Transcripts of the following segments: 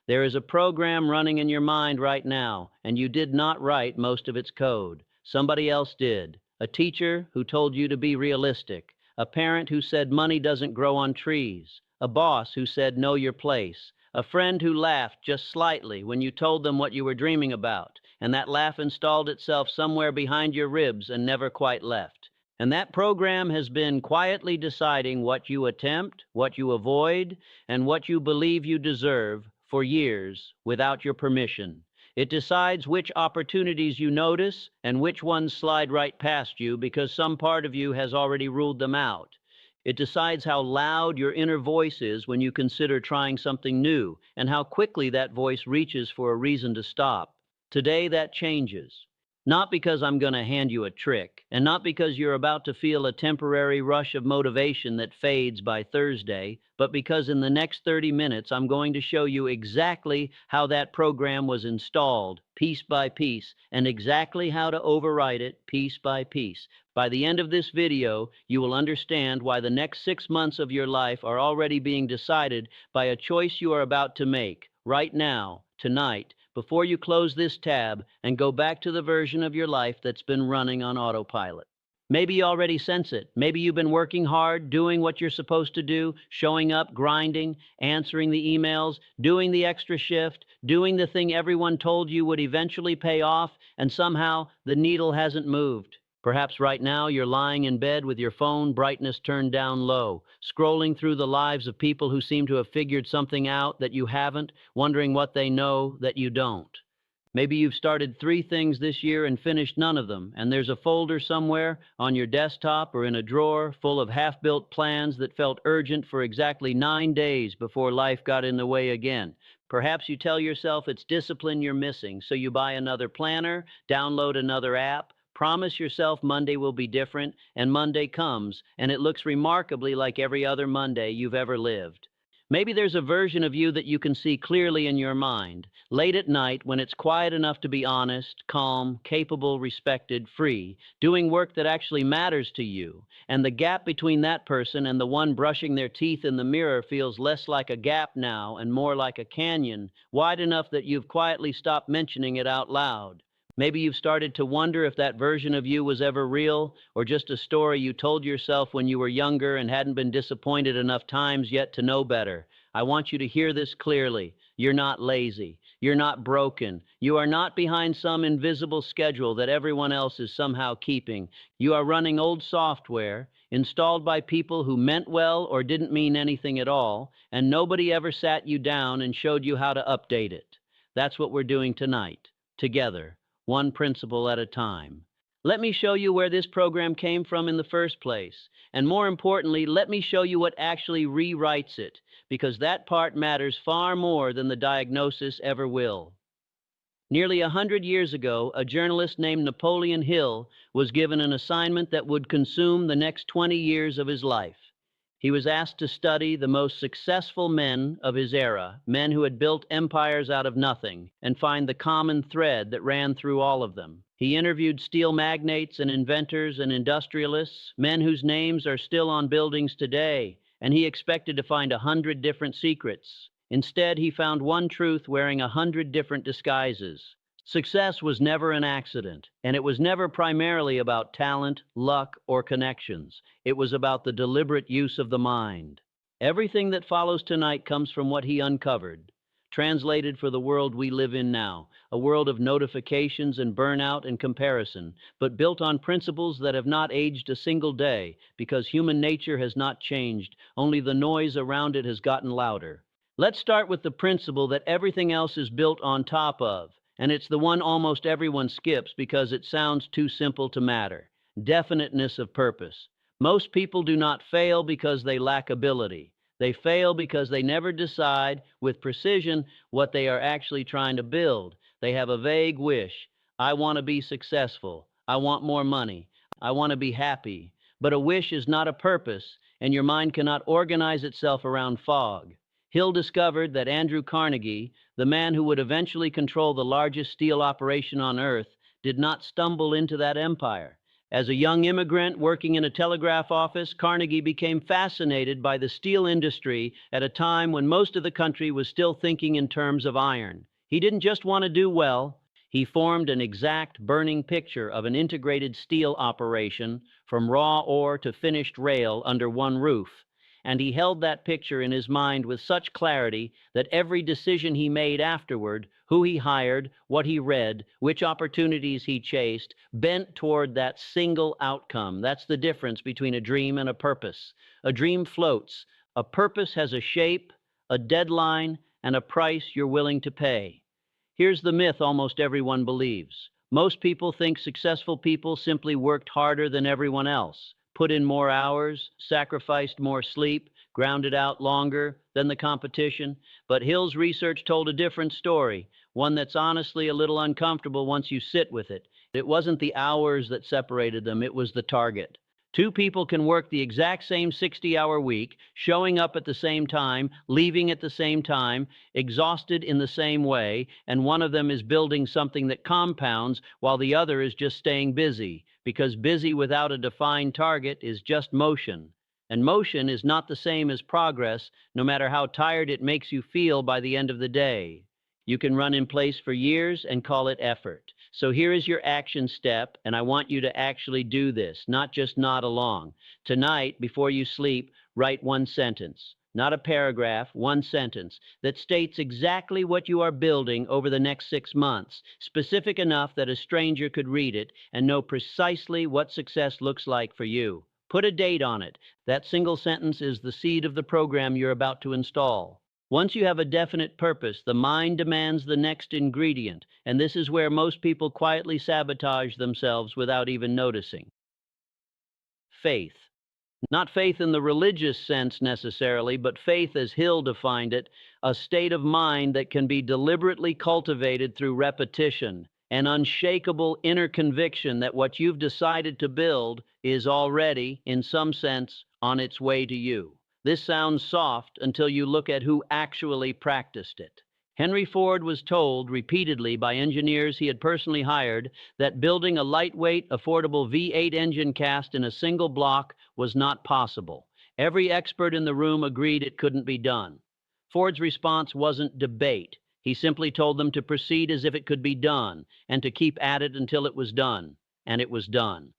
There is a program running in your mind right now, and you did not write most of its code. Somebody else did. A teacher who told you to be realistic. A parent who said money doesn't grow on trees. A boss who said know your place. A friend who laughed just slightly when you told them what you were dreaming about, and that laugh installed itself somewhere behind your ribs and never quite left. And that program has been quietly deciding what you attempt, what you avoid, and what you believe you deserve for years without your permission. It decides which opportunities you notice and which ones slide right past you because some part of you has already ruled them out. It decides how loud your inner voice is when you consider trying something new and how quickly that voice reaches for a reason to stop. Today that changes. Not because I'm going to hand you a trick, and not because you're about to feel a temporary rush of motivation that fades by Thursday, but because in the next 30 minutes I'm going to show you exactly how that program was installed, piece by piece, and exactly how to override it piece by piece. By the end of this video, you will understand why the next 6 months of your life are already being decided by a choice you are about to make, right now, tonight, before you close this tab and go back to the version of your life that's been running on autopilot. Maybe you already sense it. Maybe you've been working hard, doing what you're supposed to do, showing up, grinding, answering the emails, doing the extra shift, doing the thing everyone told you would eventually pay off, and somehow the needle hasn't moved. Perhaps right now you're lying in bed with your phone brightness turned down low, scrolling through the lives of people who seem to have figured something out that you haven't, wondering what they know that you don't. Maybe you've started 3 things this year and finished none of them, and there's a folder somewhere on your desktop or in a drawer full of half-built plans that felt urgent for exactly 9 days before life got in the way again. Perhaps you tell yourself it's discipline you're missing, so you buy another planner, download another app, promise yourself Monday will be different, and Monday comes, and it looks remarkably like every other Monday you've ever lived. Maybe there's a version of you that you can see clearly in your mind, late at night when it's quiet enough to be honest, calm, capable, respected, free, doing work that actually matters to you, and the gap between that person and the one brushing their teeth in the mirror feels less like a gap now and more like a canyon, wide enough that you've quietly stopped mentioning it out loud. Maybe you've started to wonder if that version of you was ever real, or just a story you told yourself when you were younger and hadn't been disappointed enough times yet to know better. I want you to hear this clearly. You're not lazy. You're not broken. You are not behind some invisible schedule that everyone else is somehow keeping. You are running old software, installed by people who meant well or didn't mean anything at all, and nobody ever sat you down and showed you how to update it. That's what we're doing tonight, together. One principle at a time. Let me show you where this program came from in the first place. And more importantly, let me show you what actually rewrites it, because that part matters far more than the diagnosis ever will. Nearly 100 years ago, a journalist named Napoleon Hill was given an assignment that would consume the next 20 years of his life. He was asked to study the most successful men of his era, men who had built empires out of nothing, and find the common thread that ran through all of them. He interviewed steel magnates and inventors and industrialists, men whose names are still on buildings today, and he expected to find 100 different secrets. Instead, he found one truth wearing 100 different disguises. Success was never an accident, and it was never primarily about talent, luck, or connections. It was about the deliberate use of the mind. Everything that follows tonight comes from what he uncovered. Translated for the world we live in now, a world of notifications and burnout and comparison, but built on principles that have not aged a single day because human nature has not changed, only the noise around it has gotten louder. Let's start with the principle that everything else is built on top of. And it's the one almost everyone skips because it sounds too simple to matter. Definiteness of purpose. Most people do not fail because they lack ability. They fail because they never decide with precision what they are actually trying to build. They have a vague wish. I want to be successful. I want more money. I want to be happy. But a wish is not a purpose, and your mind cannot organize itself around fog. Hill discovered that Andrew Carnegie, the man who would eventually control the largest steel operation on earth, did not stumble into that empire. As a young immigrant working in a telegraph office, Carnegie became fascinated by the steel industry at a time when most of the country was still thinking in terms of iron. He didn't just want to do well, he formed an exact burning picture of an integrated steel operation from raw ore to finished rail under one roof. And he held that picture in his mind with such clarity that every decision he made afterward, who he hired, what he read, which opportunities he chased, bent toward that single outcome. That's the difference between a dream and a purpose. A dream floats. A purpose has a shape, a deadline, and a price you're willing to pay. Here's the myth almost everyone believes. Most people think successful people simply worked harder than everyone else, put in more hours, sacrificed more sleep, grounded out longer than the competition. But Hill's research told a different story, one that's honestly a little uncomfortable once you sit with it. It wasn't the hours that separated them, it was the target. Two people can work the exact same 60-hour week, showing up at the same time, leaving at the same time, exhausted in the same way, and one of them is building something that compounds while the other is just staying busy, because busy without a defined target is just motion. And motion is not the same as progress, no matter how tired it makes you feel by the end of the day. You can run in place for years and call it effort. So here is your action step, and I want you to actually do this, not just nod along. Tonight, before you sleep, write one sentence, not a paragraph, one sentence that states exactly what you are building over the next 6 months, specific enough that a stranger could read it and know precisely what success looks like for you. Put a date on it. That single sentence is the seed of the program you're about to install. Once you have a definite purpose, the mind demands the next ingredient, and this is where most people quietly sabotage themselves without even noticing. Faith. Not faith in the religious sense necessarily, but faith as Hill defined it, a state of mind that can be deliberately cultivated through repetition, an unshakable inner conviction that what you've decided to build is already, in some sense, on its way to you. This sounds soft until you look at who actually practiced it. Henry Ford was told repeatedly by engineers he had personally hired that building a lightweight, affordable V8 engine cast in a single block was not possible. Every expert in the room agreed it couldn't be done. Ford's response wasn't debate. He simply told them to proceed as if it could be done and to keep at it until it was done. And it was done.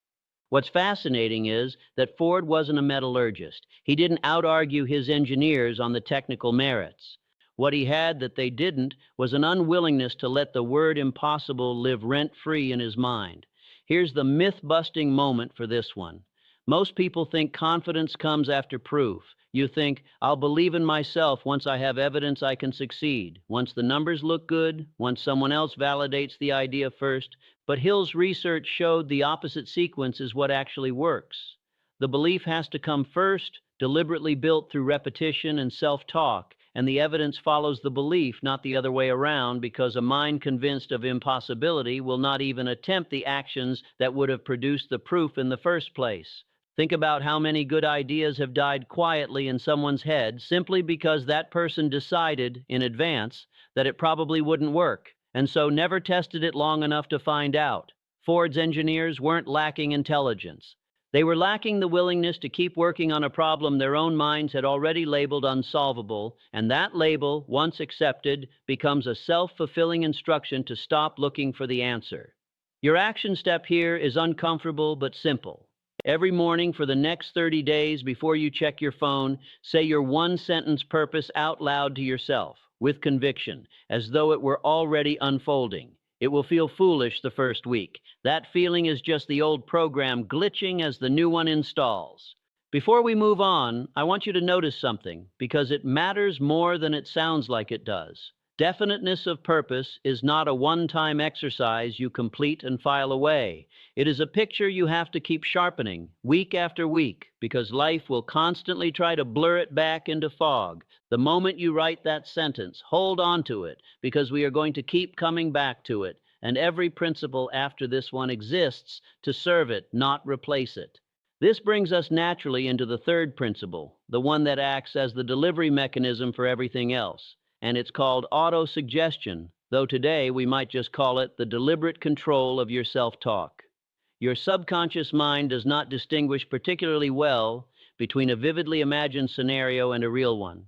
What's fascinating is that Ford wasn't a metallurgist. He didn't out-argue his engineers on the technical merits. What he had that they didn't was an unwillingness to let the word impossible live rent-free in his mind. Here's the myth-busting moment for this one. Most people think confidence comes after proof. You think, I'll believe in myself once I have evidence I can succeed, once the numbers look good, once someone else validates the idea first. But Hill's research showed the opposite sequence is what actually works. The belief has to come first, deliberately built through repetition and self-talk, and the evidence follows the belief, not the other way around, because a mind convinced of impossibility will not even attempt the actions that would have produced the proof in the first place. Think about how many good ideas have died quietly in someone's head simply because that person decided in advance that it probably wouldn't work, and so never tested it long enough to find out. Ford's engineers weren't lacking intelligence. They were lacking the willingness to keep working on a problem their own minds had already labeled unsolvable, and that label, once accepted, becomes a self-fulfilling instruction to stop looking for the answer. Your action step here is uncomfortable but simple. Every morning for the next 30 days before you check your phone, say your one-sentence purpose out loud to yourself, with conviction, as though it were already unfolding. It will feel foolish the first week. That feeling is just the old program glitching as the new one installs. Before we move on, I want you to notice something, because it matters more than it sounds like it does. Definiteness of purpose is not a one-time exercise you complete and file away. It is a picture you have to keep sharpening week after week, because life will constantly try to blur it back into fog. The moment you write that sentence, hold on to it, because we are going to keep coming back to it, and every principle after this one exists to serve it, not replace it. This brings us naturally into the third principle, the one that acts as the delivery mechanism for everything else, and it's called autosuggestion, though today we might just call it the deliberate control of your self-talk. Your subconscious mind does not distinguish particularly well between a vividly imagined scenario and a real one.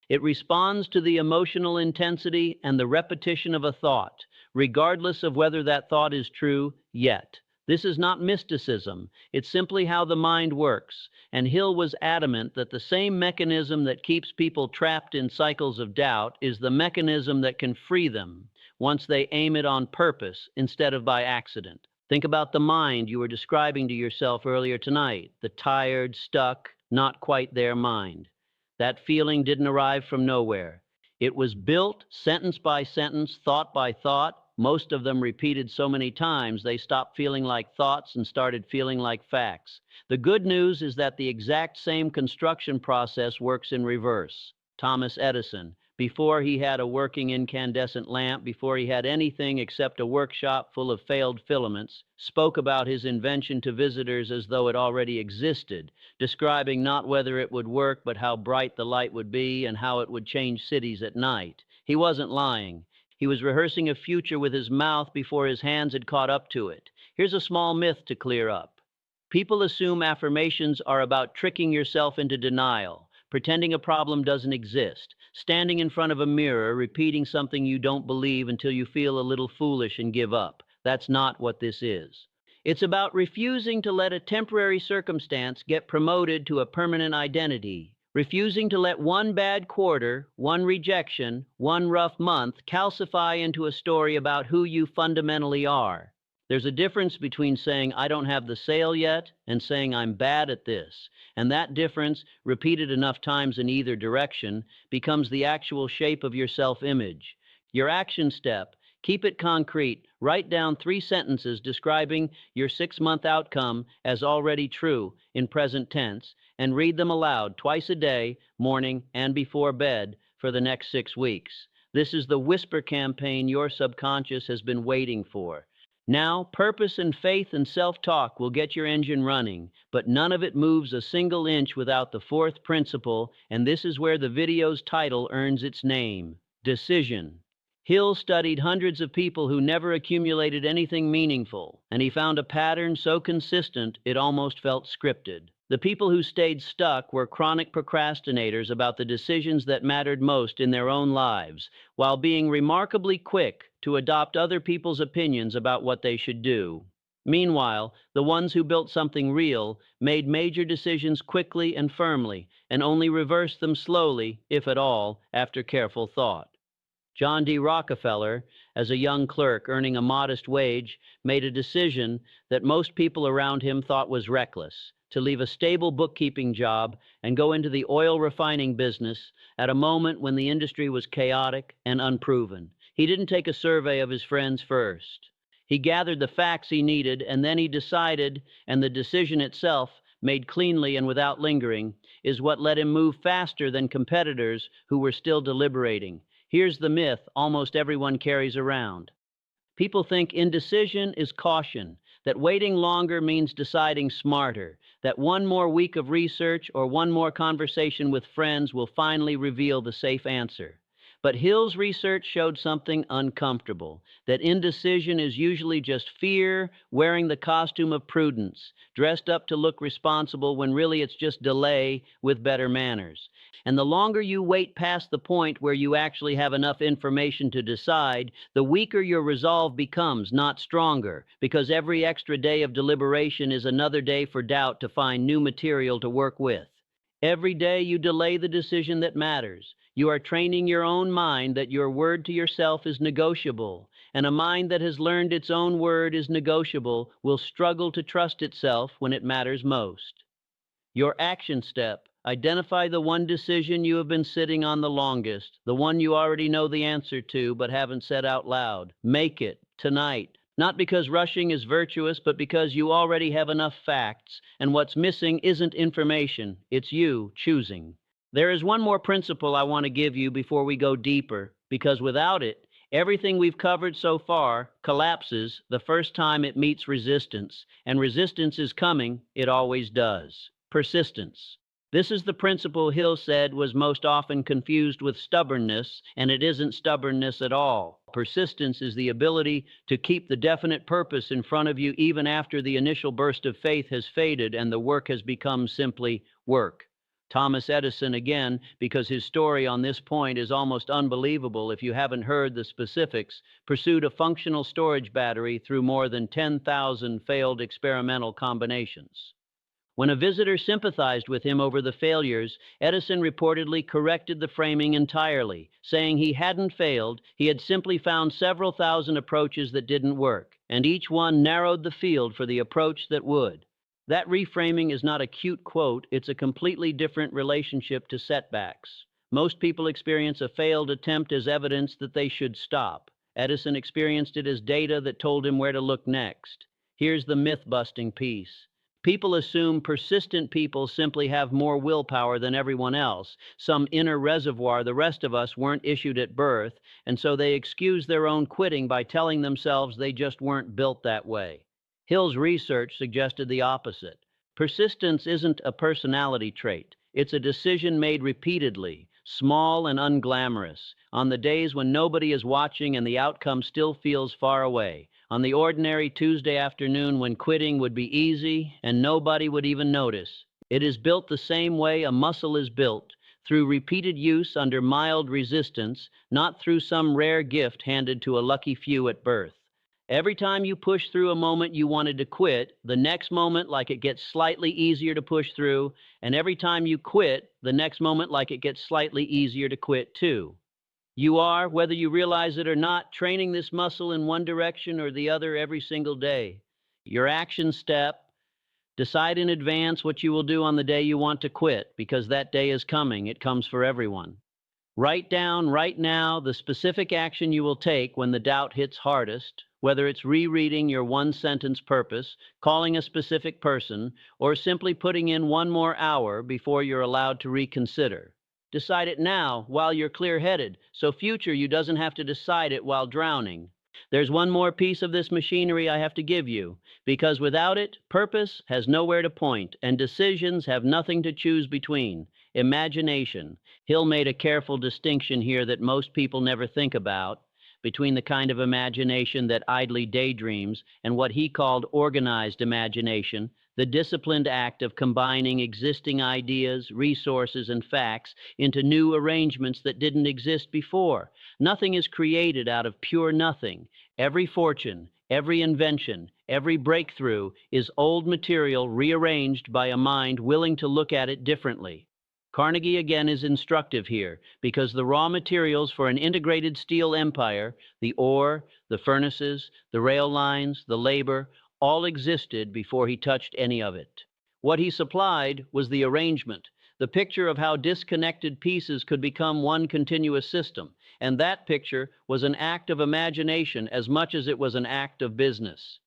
It responds to the emotional intensity and the repetition of a thought, regardless of whether that thought is true yet. This is not mysticism, it's simply how the mind works, and Hill was adamant that the same mechanism that keeps people trapped in cycles of doubt is the mechanism that can free them once they aim it on purpose instead of by accident. Think about the mind you were describing to yourself earlier tonight, the tired, stuck, not quite there mind. That feeling didn't arrive from nowhere. It was built sentence by sentence, thought by thought, most of them repeated so many times they stopped feeling like thoughts and started feeling like facts. The good news is that the exact same construction process works in reverse. Thomas Edison, before he had a working incandescent lamp, before he had anything except a workshop full of failed filaments, spoke about his invention to visitors as though it already existed, describing not whether it would work, but how bright the light would be and how it would change cities at night. He wasn't lying. He was rehearsing a future with his mouth before his hands had caught up to it. Here's a small myth to clear up. People assume affirmations are about tricking yourself into denial, pretending a problem doesn't exist, standing in front of a mirror, repeating something you don't believe until you feel a little foolish and give up. That's not what this is. It's about refusing to let a temporary circumstance get promoted to a permanent identity, refusing to let one bad quarter, one rejection, one rough month calcify into a story about who you fundamentally are. There's a difference between saying, I don't have the sale yet, and saying, I'm bad at this. And that difference, repeated enough times in either direction, becomes the actual shape of your self-image. Your action step, keep it concrete. Write down 3 sentences describing your 6-month outcome as already true in present tense, and read them aloud twice a day, morning and before bed, for the next 6 weeks. This is the whisper campaign your subconscious has been waiting for. Now, purpose and faith and self-talk will get your engine running, but none of it moves a single inch without the 4th principle, and this is where the video's title earns its name: decision. Hill studied hundreds of people who never accumulated anything meaningful, and he found a pattern so consistent it almost felt scripted. The people who stayed stuck were chronic procrastinators about the decisions that mattered most in their own lives, while being remarkably quick to adopt other people's opinions about what they should do. Meanwhile, the ones who built something real made major decisions quickly and firmly, and only reversed them slowly, if at all, after careful thought. John D. Rockefeller, as a young clerk earning a modest wage, made a decision that most people around him thought was reckless: to leave a stable bookkeeping job and go into the oil refining business at a moment when the industry was chaotic and unproven. He didn't take a survey of his friends first. He gathered the facts he needed, and then he decided, and the decision itself, made cleanly and without lingering, is what let him move faster than competitors who were still deliberating. Here's the myth almost everyone carries around. People think indecision is caution, that waiting longer means deciding smarter, that one more week of research or one more conversation with friends will finally reveal the safe answer. But Hill's research showed something uncomfortable, that indecision is usually just fear wearing the costume of prudence, dressed up to look responsible when really it's just delay with better manners. And the longer you wait past the point where you actually have enough information to decide, the weaker your resolve becomes, not stronger, because every extra day of deliberation is another day for doubt to find new material to work with. Every day you delay the decision that matters. You are training your own mind that your word to yourself is negotiable, and a mind that has learned its own word is negotiable will struggle to trust itself when it matters most. Your action step: identify the one decision you have been sitting on the longest, the one you already know the answer to but haven't said out loud. Make it tonight. Not because rushing is virtuous, but because you already have enough facts, and what's missing isn't information, it's you choosing. There is one more principle I want to give you before we go deeper, because without it, everything we've covered so far collapses the first time it meets resistance, and resistance is coming, it always does. Persistence. This is the principle Hill said was most often confused with stubbornness, and it isn't stubbornness at all. Persistence is the ability to keep the definite purpose in front of you even after the initial burst of faith has faded and the work has become simply work. Thomas Edison, again, because his story on this point is almost unbelievable if you haven't heard the specifics, pursued a functional storage battery through more than 10,000 failed experimental combinations. When a visitor sympathized with him over the failures, Edison reportedly corrected the framing entirely, saying he hadn't failed, he had simply found several thousand approaches that didn't work, and each one narrowed the field for the approach that would. That reframing is not a cute quote, it's a completely different relationship to setbacks. Most people experience a failed attempt as evidence that they should stop. Edison experienced it as data that told him where to look next. Here's the myth-busting piece. People assume persistent people simply have more willpower than everyone else, some inner reservoir the rest of us weren't issued at birth, and so they excuse their own quitting by telling themselves they just weren't built that way. Hill's research suggested the opposite. Persistence isn't a personality trait. It's a decision made repeatedly, small and unglamorous, on the days when nobody is watching and the outcome still feels far away. On the ordinary Tuesday afternoon when quitting would be easy and nobody would even notice. It is built the same way a muscle is built, through repeated use under mild resistance, not through some rare gift handed to a lucky few at birth. Every time you push through a moment you wanted to quit, the next moment like it gets slightly easier to push through, and every time you quit, the next moment like it gets slightly easier to quit too. You are, whether you realize it or not, training this muscle in one direction or the other every single day. Your action step: decide in advance what you will do on the day you want to quit, because that day is coming. It comes for everyone. Write down right now the specific action you will take when the doubt hits hardest, whether it's rereading your one-sentence purpose, calling a specific person, or simply putting in one more hour before you're allowed to reconsider. Decide it now while you're clear-headed, so future you doesn't have to decide it while drowning. There's one more piece of this machinery I have to give you, because without it, purpose has nowhere to point, and decisions have nothing to choose between. Imagination. Hill made a careful distinction here that most people never think about, between the kind of imagination that idly daydreams and what he called organized imagination, the disciplined act of combining existing ideas, resources, and facts into new arrangements that didn't exist before. Nothing is created out of pure nothing. Every fortune, every invention, every breakthrough is old material rearranged by a mind willing to look at it differently. Carnegie again is instructive here, because the raw materials for an integrated steel empire, the ore, the furnaces, the rail lines, the labor, all existed before he touched any of it. What he supplied was the arrangement, the picture of how disconnected pieces could become one continuous system, and that picture was an act of imagination as much as it was an act of business.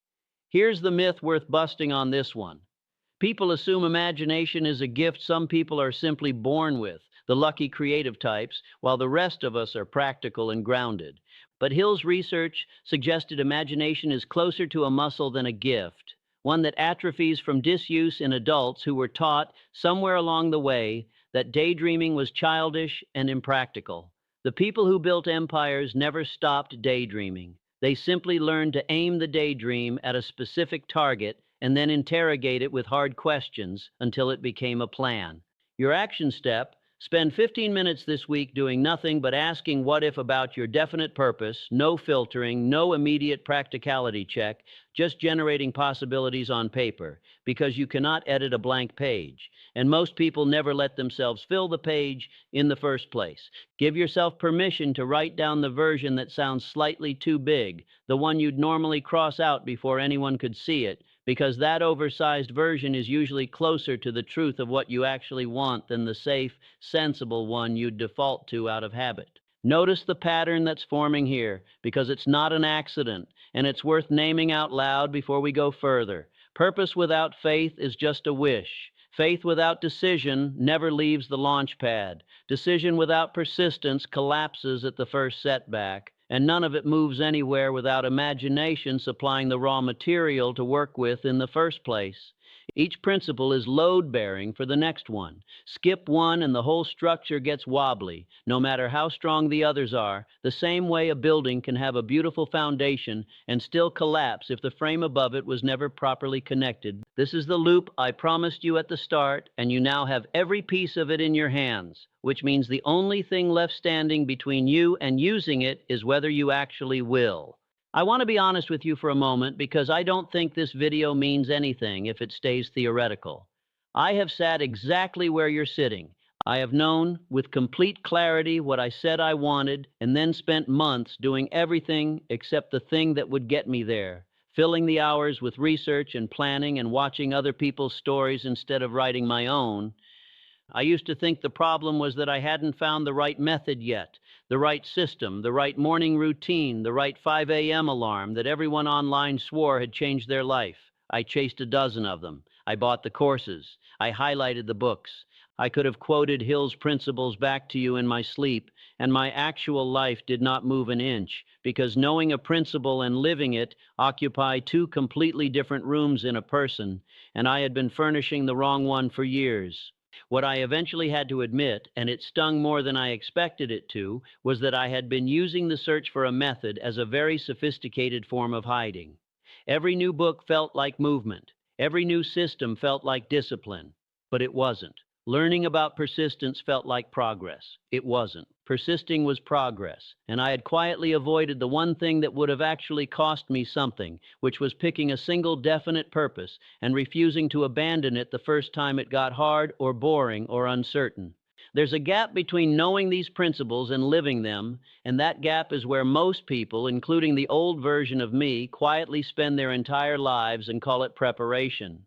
Here's the myth worth busting on this one. People assume imagination is a gift some people are simply born with, the lucky creative types, while the rest of us are practical and grounded. But Hill's research suggested imagination is closer to a muscle than a gift, one that atrophies from disuse in adults who were taught, somewhere along the way, that daydreaming was childish and impractical. The people who built empires never stopped daydreaming. They simply learned to aim the daydream at a specific target and then interrogate it with hard questions until it became a plan. Your action step: spend 15 minutes this week doing nothing but asking what if about your definite purpose, no filtering, no immediate practicality check, just generating possibilities on paper, because you cannot edit a blank page. And most people never let themselves fill the page in the first place. Give yourself permission to write down the version that sounds slightly too big, the one you'd normally cross out before anyone could see it, because that oversized version is usually closer to the truth of what you actually want than the safe, sensible one you'd default to out of habit. Notice the pattern that's forming here, because it's not an accident, and it's worth naming out loud before we go further. Purpose without faith is just a wish. Faith without decision never leaves the launch pad. Decision without persistence collapses at the first setback. And none of it moves anywhere without imagination supplying the raw material to work with in the first place. Each principle is load-bearing for the next one. Skip one and the whole structure gets wobbly, no matter how strong the others are, the same way a building can have a beautiful foundation and still collapse if the frame above it was never properly connected. This is the loop I promised you at the start, and you now have every piece of it in your hands, which means the only thing left standing between you and using it is whether you actually will. I want to be honest with you for a moment because I don't think this video means anything if it stays theoretical. I have sat exactly where you're sitting. I have known with complete clarity what I said I wanted and then spent months doing everything except the thing that would get me there, filling the hours with research and planning and watching other people's stories instead of writing my own. I used to think the problem was that I hadn't found the right method yet, the right system, the right morning routine, the right 5 a.m. alarm that everyone online swore had changed their life. I chased a dozen of them. I bought the courses. I highlighted the books. I could have quoted Hill's principles back to you in my sleep, and my actual life did not move an inch, because knowing a principle and living it occupy two completely different rooms in a person, and I had been furnishing the wrong one for years. What I eventually had to admit, and it stung more than I expected it to, was that I had been using the search for a method as a very sophisticated form of hiding. Every new book felt like movement. Every new system felt like discipline. But it wasn't. Learning about persistence felt like progress. It wasn't. Persisting was progress, and I had quietly avoided the one thing that would have actually cost me something, which was picking a single definite purpose and refusing to abandon it the first time it got hard or boring or uncertain. There's a gap between knowing these principles and living them, and that gap is where most people, including the old version of me, quietly spend their entire lives and call it preparation.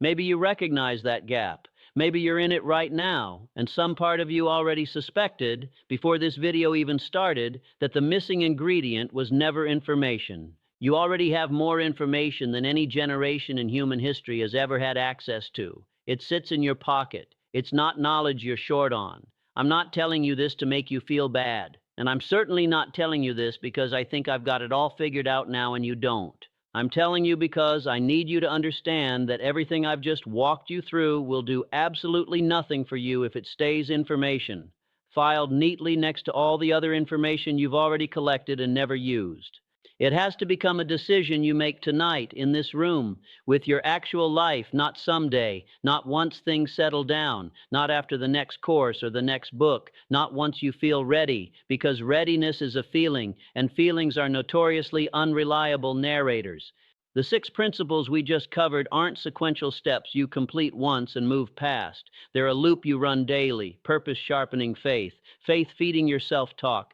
Maybe you recognize that gap. Maybe you're in it right now, and some part of you already suspected, before this video even started, that the missing ingredient was never information. You already have more information than any generation in human history has ever had access to. It sits in your pocket. It's not knowledge you're short on. I'm not telling you this to make you feel bad, and I'm certainly not telling you this because I think I've got it all figured out now and you don't. I'm telling you because I need you to understand that everything I've just walked you through will do absolutely nothing for you if it stays information, filed neatly next to all the other information you've already collected and never used. It has to become a decision you make tonight in this room, with your actual life, not someday, not once things settle down, not after the next course or the next book, not once you feel ready, because readiness is a feeling, and feelings are notoriously unreliable narrators. The 6 principles we just covered aren't sequential steps you complete once and move past. They're a loop you run daily, purpose sharpening faith, faith feeding your self-talk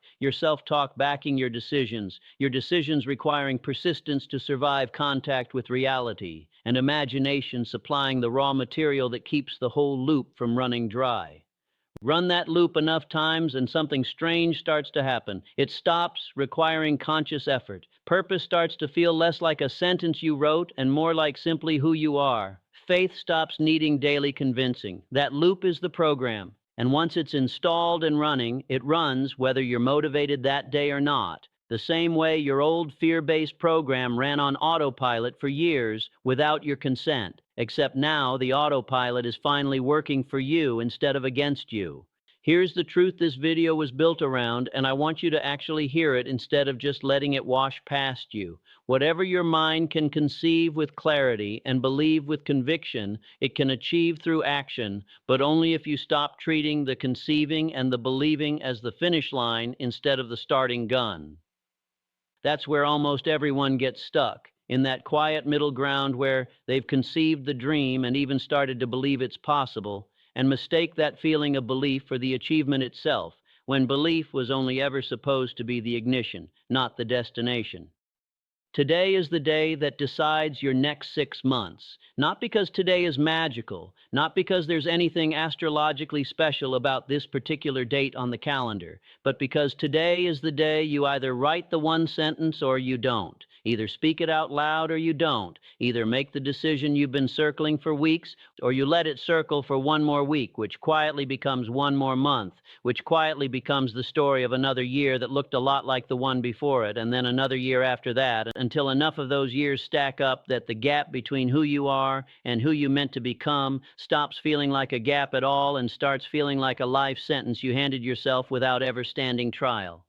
backing your decisions requiring persistence to survive contact with reality, and imagination supplying the raw material that keeps the whole loop from running dry. Run that loop enough times and something strange starts to happen. It stops requiring conscious effort. Purpose starts to feel less like a sentence you wrote and more like simply who you are. Faith stops needing daily convincing. That loop is the program. And once it's installed and running, it runs whether you're motivated that day or not. The same way your old fear-based program ran on autopilot for years without your consent, except now the autopilot is finally working for you instead of against you. Here's the truth this video was built around, and I want you to actually hear it instead of just letting it wash past you. Whatever your mind can conceive with clarity and believe with conviction, it can achieve through action, but only if you stop treating the conceiving and the believing as the finish line instead of the starting gun. That's where almost everyone gets stuck, in that quiet middle ground where they've conceived the dream and even started to believe it's possible, and mistake that feeling of belief for the achievement itself, when belief was only ever supposed to be the ignition, not the destination. Today is the day that decides your next 6 months, not because today is magical, not because there's anything astrologically special about this particular date on the calendar, but because today is the day you either write the one sentence or you don't. Either speak it out loud or you don't. Either make the decision you've been circling for weeks, or you let it circle for one more week, which quietly becomes one more month, which quietly becomes the story of another year that looked a lot like the one before it, and then another year after that, until enough of those years stack up that the gap between who you are and who you meant to become stops feeling like a gap at all and starts feeling like a life sentence you handed yourself without ever standing trial.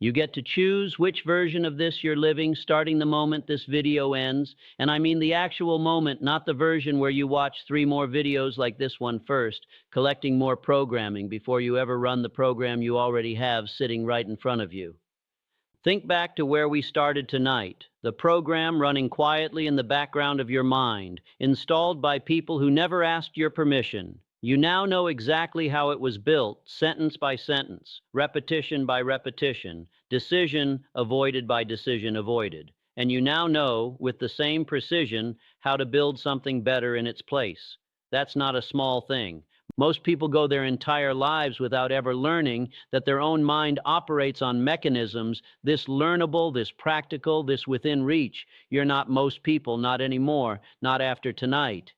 You get to choose which version of this you're living starting the moment this video ends, and I mean the actual moment, not the version where you watch 3 more videos like this one first, collecting more programming before you ever run the program you already have sitting right in front of you. Think back to where we started tonight, the program running quietly in the background of your mind, installed by people who never asked your permission. You now know exactly how it was built, sentence by sentence, repetition by repetition, decision avoided by decision avoided. And you now know, with the same precision, how to build something better in its place. That's not a small thing. Most people go their entire lives without ever learning that their own mind operates on mechanisms, this learnable, this practical, this within reach. You're not most people, not anymore, not after tonight.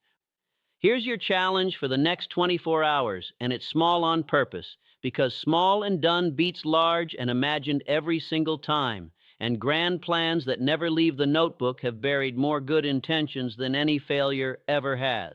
Here's your challenge for the next 24 hours, and it's small on purpose, because small and done beats large and imagined every single time, and grand plans that never leave the notebook have buried more good intentions than any failure ever has.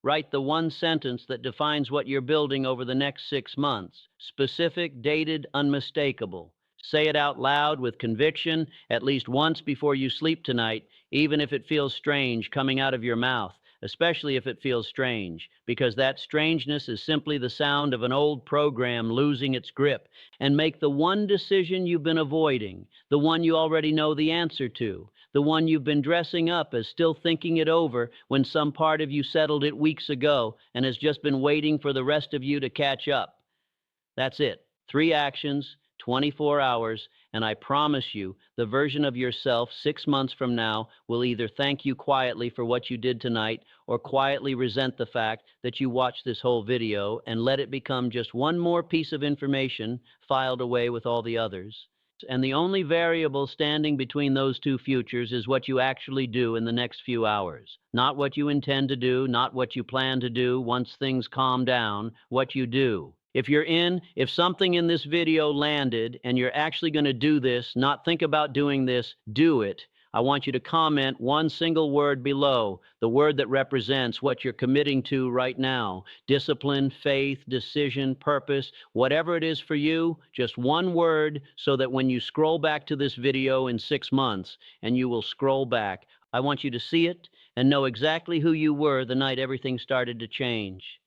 Write the one sentence that defines what you're building over the next 6 months. Specific, dated, unmistakable. Say it out loud with conviction at least once before you sleep tonight, even if it feels strange coming out of your mouth, especially if it feels strange, because that strangeness is simply the sound of an old program losing its grip. And make the one decision you've been avoiding, the one you already know the answer to, the one you've been dressing up as still thinking it over when some part of you settled it weeks ago and has just been waiting for the rest of you to catch up. That's it. 3 actions, 24 hours, and I promise you, the version of yourself 6 months from now will either thank you quietly for what you did tonight or quietly resent the fact that you watched this whole video and let it become just one more piece of information filed away with all the others. And the only variable standing between those two futures is what you actually do in the next few hours. Not what you intend to do, not what you plan to do once things calm down, what you do. If something in this video landed and you're actually going to do this, not think about doing this, do it. I want you to comment one single word below, the word that represents what you're committing to right now. Discipline, faith, decision, purpose, whatever it is for you, just one word so that when you scroll back to this video in 6 months, and you will scroll back, I want you to see it and know exactly who you were the night everything started to change.